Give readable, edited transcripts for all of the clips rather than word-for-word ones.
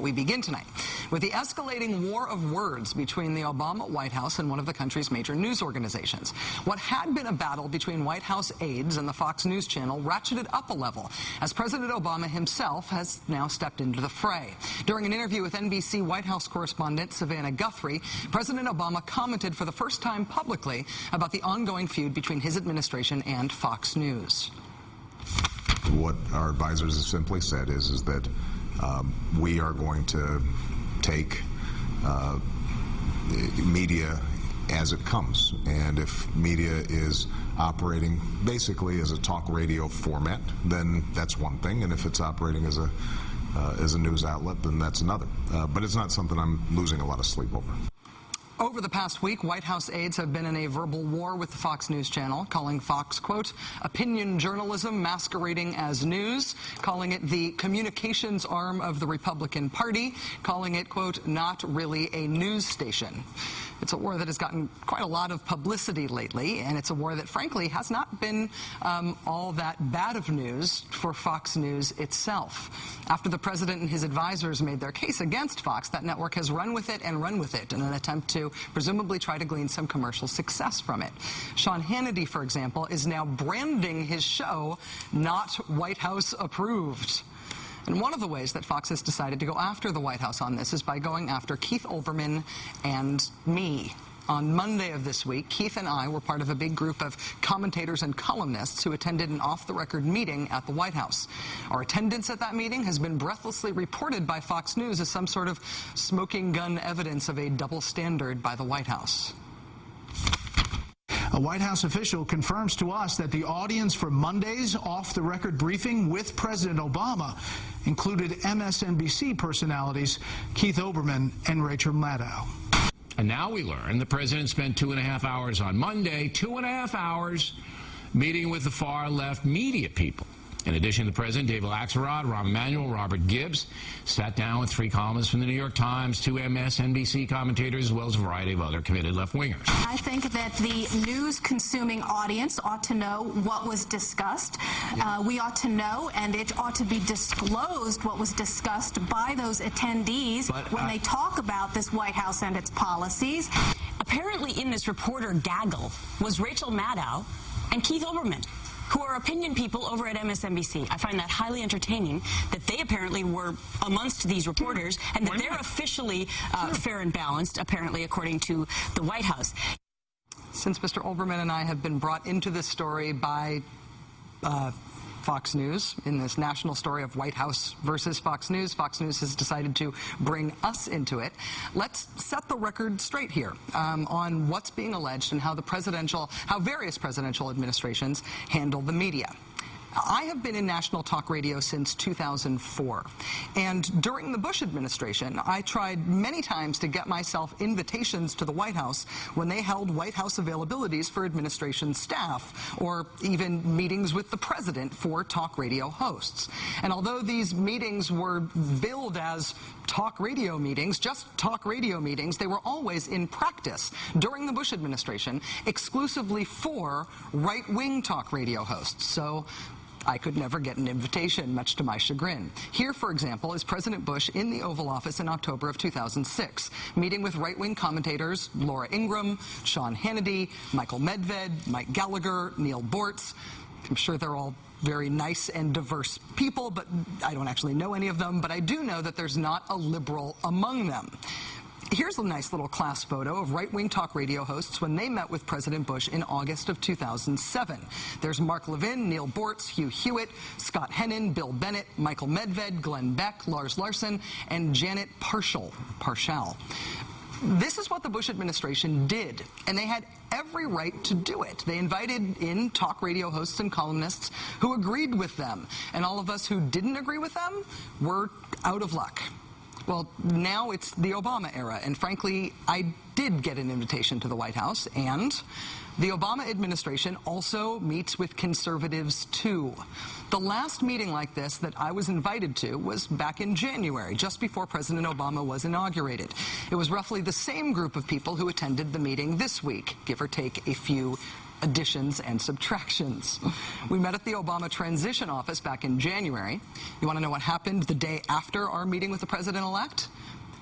We begin tonight with the escalating war of words between the Obama White House and one of the country's major news organizations. What had been a battle between White House aides and the Fox News channel ratcheted up a level as President Obama himself has now stepped into the fray. During an interview with NBC White House correspondent Savannah Guthrie, President Obama commented for the first time publicly about the ongoing feud between his administration and Fox News. What our advisors have simply said is that we are going to take media as it comes, and if media is operating basically as a talk radio format, then that's one thing, and if it's operating as a news outlet, then that's another. But it's not something I'm losing a lot of sleep over. Over the past week, White House aides have been in a verbal war with the Fox News channel, calling Fox, quote, opinion journalism masquerading as news, calling it the communications arm of the Republican Party, calling it, quote, not really a news station. It's a war that has gotten quite a lot of publicity lately, and it's a war that, frankly, has not been all that bad of news for Fox News itself. After the president and his advisors made their case against Fox, that network has run with it and run with it in an attempt to presumably try to glean some commercial success from it. Sean Hannity, for example, is now branding his show not White House approved. And one of the ways that Fox has decided to go after the White House on this is by going after Keith Olbermann and me. On Monday of this week, Keith and I were part of a big group of commentators and columnists who attended an off-the-record meeting at the White House. Our attendance at that meeting has been breathlessly reported by Fox News as some sort of smoking gun evidence of a double standard by the White House. A White House official confirms to us that the audience for Monday's off-the-record briefing with President Obama included MSNBC personalities Keith Olbermann and Rachel Maddow. And now we learn the president spent 2.5 hours on Monday, 2.5 hours meeting with the far-left media people. In addition, the president, David Axelrod, Rahm Emanuel, Robert Gibbs, sat down with 3 columnists from the New York Times, 2 MSNBC commentators, as well as a variety of other committed left-wingers. I think that the news-consuming audience ought to know what was discussed. We ought to know, and it ought to be disclosed what was discussed by those attendees when they talk about this White House and its policies. Apparently in this reporter gaggle was Rachel Maddow and Keith Olbermann, who are opinion people over at MSNBC. I find that highly entertaining that they apparently were amongst these reporters and that they're officially fair and balanced, apparently, according to the White House. Since Mr. Olbermann and I have been brought into this story by Fox News, in this national story of White House versus Fox News has decided to bring us into it. Let's set the record straight here on what's being alleged and how various presidential administrations handle the media. I have been in national talk radio since 2004, and during the Bush administration, I tried many times to get myself invitations to the White House when they held White House availabilities for administration staff, or even meetings with the president for talk radio hosts. And although these meetings were billed as talk radio meetings, just talk radio meetings, they were always in practice during the Bush administration exclusively for right-wing talk radio hosts. So I could never get an invitation, much to my chagrin. Here, for example, is President Bush in the Oval Office in October of 2006, meeting with right-wing commentators Laura Ingraham, Sean Hannity, Michael Medved, Mike Gallagher, Neil Bortz. I'm sure they're all very nice and diverse people, but I don't actually know any of them, but I do know that there's not a liberal among them. Here's a nice little class photo of right-wing talk radio hosts when they met with President Bush in August of 2007. There's Mark Levin, Neil Bortz, Hugh Hewitt, Scott Hennon, Bill Bennett, Michael Medved, Glenn Beck, Lars Larson, and Janet Parshall. This is what the Bush administration did, and they had every right to do it. They invited in talk radio hosts and columnists who agreed with them, and all of us who didn't agree with them were out of luck. Well, now it's the Obama era, and frankly, I did get an invitation to the White House, and the Obama administration also meets with conservatives, too. The last meeting like this that I was invited to was back in January, just before President Obama was inaugurated. It was roughly the same group of people who attended the meeting this week, give or take a few additions and subtractions. We met at the Obama transition office back in January. You want to know what happened the day after our meeting with the president-elect?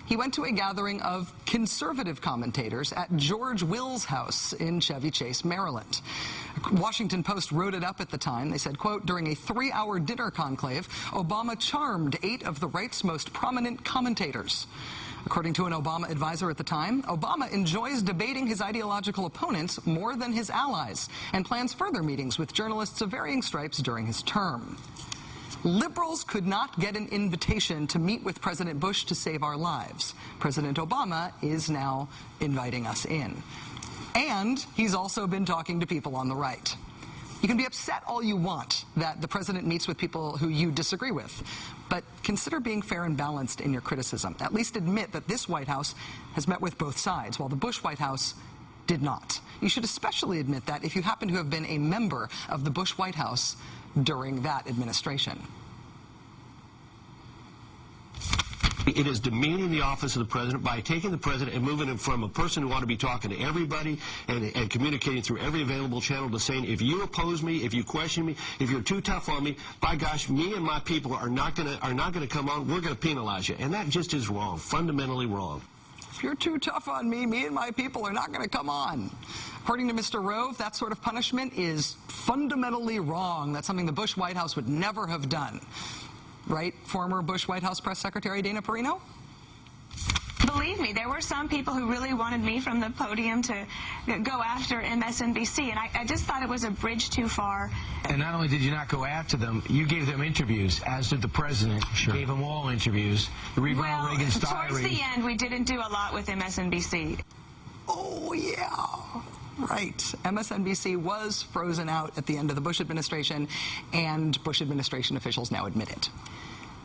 He went to a gathering of conservative commentators at George Will's house in Chevy Chase, Maryland. Washington Post wrote it up at the time. They said, quote, during a 3-hour dinner conclave, Obama charmed 8 of the right's most prominent commentators. According to an Obama advisor at the time, Obama enjoys debating his ideological opponents more than his allies and plans further meetings with journalists of varying stripes during his term. Liberals could not get an invitation to meet with President Bush to save our lives. President Obama is now inviting us in. And he's also been talking to people on the right. You can be upset all you want that the president meets with people who you disagree with, but consider being fair and balanced in your criticism. At least admit that this White House has met with both sides, while the Bush White House did not. You should especially admit that if you happen to have been a member of the Bush White House during that administration. It is demeaning the office of the president by taking the president and moving him from a person who ought to be talking to everybody and communicating through every available channel to saying, if you oppose me, if you question me, if you're too tough on me, by gosh, me and my people are not going to come on. We're going to penalize you. And that just is wrong, fundamentally wrong. If you're too tough on me, me and my people are not going to come on. According to Mr. Rove, that sort of punishment is fundamentally wrong. That's something the Bush White House would never have done. Right, former Bush White House Press Secretary Dana Perino? Believe me, there were some people who really wanted me from the podium to go after MSNBC, and I just thought it was a bridge too far. And not only did you not go after them, you gave them interviews, as did the president. Sure. Gave them all interviews. Read Ronald Reagan's diary. Towards the end, we didn't do a lot with MSNBC. Oh, yeah. Right. MSNBC was frozen out at the end of the Bush administration, and Bush administration officials now admit it.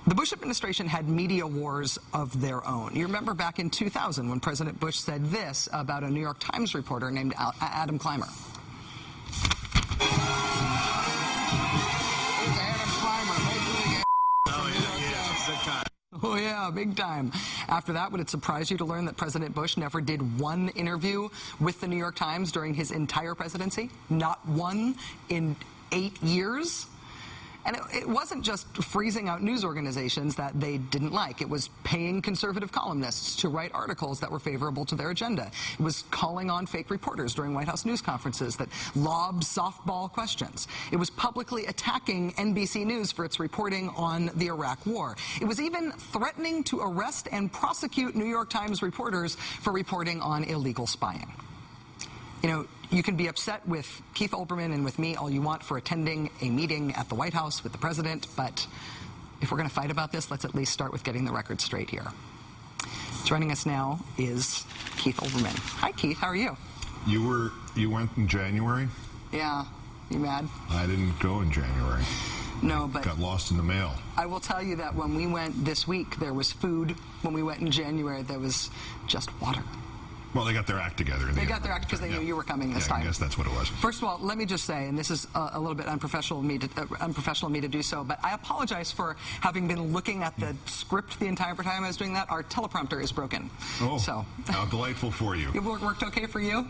The Bush administration had media wars of their own. You remember back in 2000 when President Bush said this about a New York Times reporter named Adam Clymer. Oh, yeah, big time. After that, would it surprise you to learn that President Bush never did one interview with the New York Times during his entire presidency? Not one in 8 years? And it wasn't just freezing out news organizations that they didn't like. It was paying conservative columnists to write articles that were favorable to their agenda. It was calling on fake reporters during White House news conferences that lobbed softball questions. It was publicly attacking NBC News for its reporting on the Iraq War. It was even threatening to arrest and prosecute New York Times reporters for reporting on illegal spying. You know, you can be upset with Keith Olbermann and with me all you want for attending a meeting at the White House with the president, but if we're going to fight about this, let's at least start with getting the record straight here. Joining us now is Keith Olbermann. Hi, Keith. How are you? You went in January? Yeah. You mad? I didn't go in January. No, but got lost in the mail. I will tell you that when we went this week, there was food. When we went in January, there was just water. Well, they got their act together. They got their act because they knew you were coming this time. I guess that's what it was. First of all, let me just say, and this is a little bit unprofessional of me to do so, but I apologize for having been looking at the script the entire time I was doing that. Our teleprompter is broken. Oh, so how delightful for you. It worked okay for you?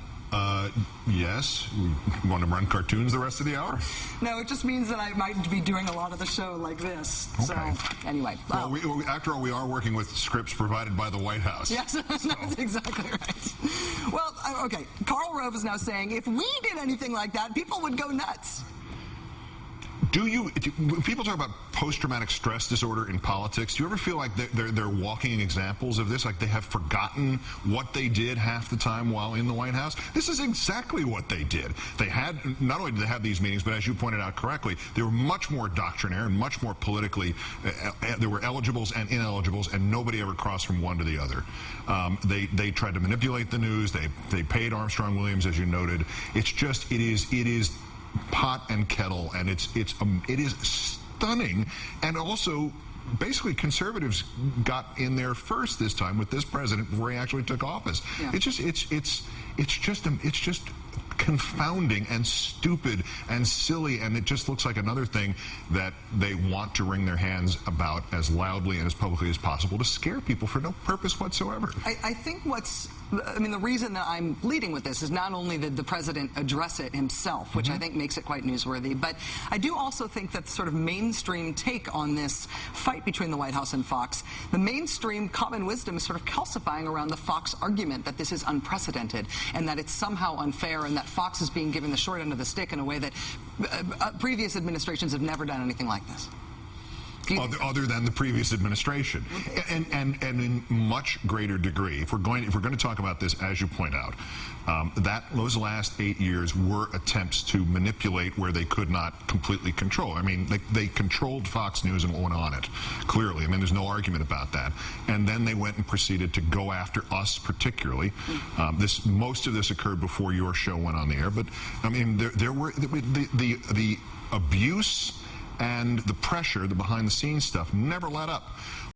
Yes. You want to run cartoons the rest of the hour? No, it just means that I might be doing a lot of the show like this. Okay. So, anyway. Well, after all, we are working with scripts provided by the White House. Yes, that's exactly right. Well, okay, Karl Rove is now saying if we did anything like that, people would go nuts. When people talk about post-traumatic stress disorder in politics, do you ever feel like they're walking examples of this, like they have forgotten what they did half the time while in the White House? This is exactly what they did. They had, not only did they have these meetings, but as you pointed out correctly, they were much more doctrinaire and much more politically, there were eligibles and ineligibles, and nobody ever crossed from one to the other. They tried to manipulate the news. They paid Armstrong Williams, as you noted. It's just, it is pot and kettle, and it is stunning. And also, basically, conservatives got in there first this time with this president before he actually took office. Yeah. It's just confounding and stupid and silly, and it just looks like another thing that they want to wring their hands about as loudly and as publicly as possible to scare people for no purpose whatsoever. I think what's I mean, the reason that I'm leading with this is not only did the president address it himself, which I think makes it quite newsworthy, but I do also think that sort of mainstream take on this fight between the White House and Fox, the mainstream common wisdom is sort of calcifying around the Fox argument that this is unprecedented and that it's somehow unfair and that Fox is being given the short end of the stick in a way that previous administrations have never done anything like this. Other than the previous administration, and in much greater degree, if we're going to talk about this, as you point out, those last 8 years were attempts to manipulate where they could not completely control. I mean, they controlled Fox News and went on it, clearly. I mean, there's no argument about that. And then they went and proceeded to go after us particularly. Most of this occurred before your show went on the air, but I mean, there were the abuse and the pressure, the behind-the-scenes stuff, never let up.